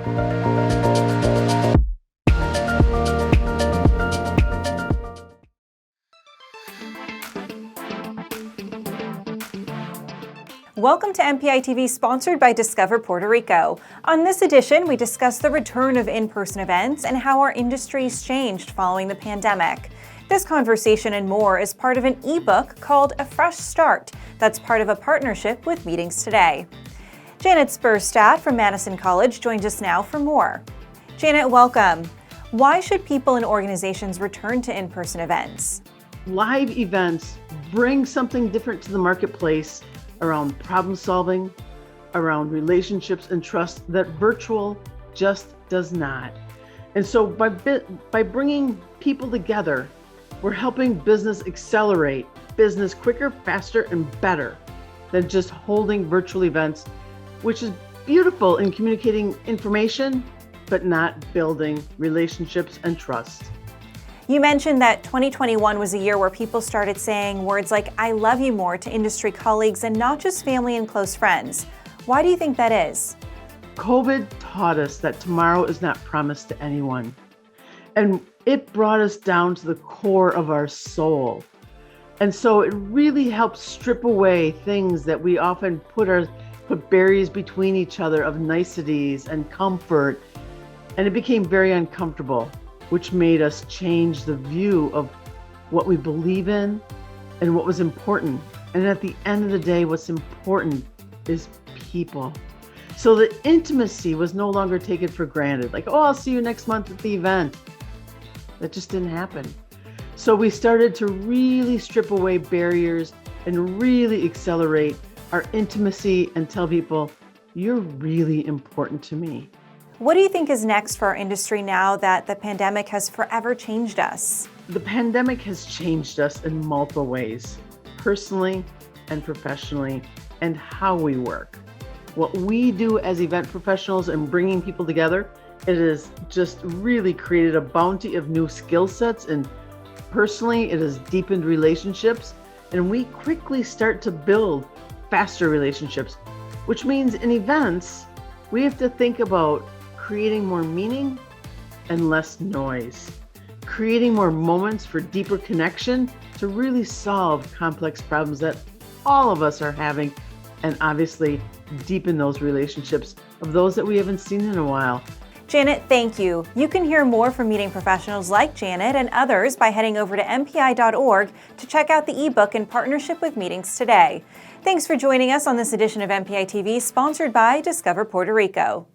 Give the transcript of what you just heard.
Welcome to MPItv, sponsored by Discover Puerto Rico. On this edition, we discuss the return of in-person events and how our industry's changed following the pandemic. This conversation and more is part of an ebook called A Fresh Start that's part of a partnership with Meetings Today. Janet Sperstad from Madison College joins us now for more. Janet, welcome. Why should people and organizations return to in-person events? Live events bring something different to the marketplace around problem solving, around relationships and trust that virtual just does not. And so by bringing people together, we're helping business accelerate business quicker, faster, and better than just holding virtual events, which is beautiful in communicating information, but not building relationships and trust. You mentioned that 2021 was a year where people started saying words like, "I love you" more to industry colleagues and not just family and close friends. Why do you think that is? COVID taught us that tomorrow is not promised to anyone. And it brought us down to the core of our soul. And so it really helped strip away things that we often put barriers between each other of niceties and comfort. And it became very uncomfortable, which made us change the view of what we believe in and what was important. And at the end of the day, what's important is people. So the intimacy was no longer taken for granted. Like, oh, I'll see you next month at the event. That just didn't happen. So we started to really strip away barriers and really accelerate our intimacy and tell people, you're really important to me. What do you think is next for our industry now that the pandemic has forever changed us? The pandemic has changed us in multiple ways, personally and professionally, and how we work. What we do as event professionals and bringing people together, it has just really created a bounty of new skill sets, and personally, it has deepened relationships, and we quickly start to build faster relationships, which means in events, we have to think about creating more meaning and less noise, creating more moments for deeper connection to really solve complex problems that all of us are having, and obviously deepen those relationships of those that we haven't seen in a while. Janet, thank you. You can hear more from meeting professionals like Janet and others by heading over to MPI.org to check out the ebook in partnership with Meetings Today. Thanks for joining us on this edition of MPItv, sponsored by Discover Puerto Rico.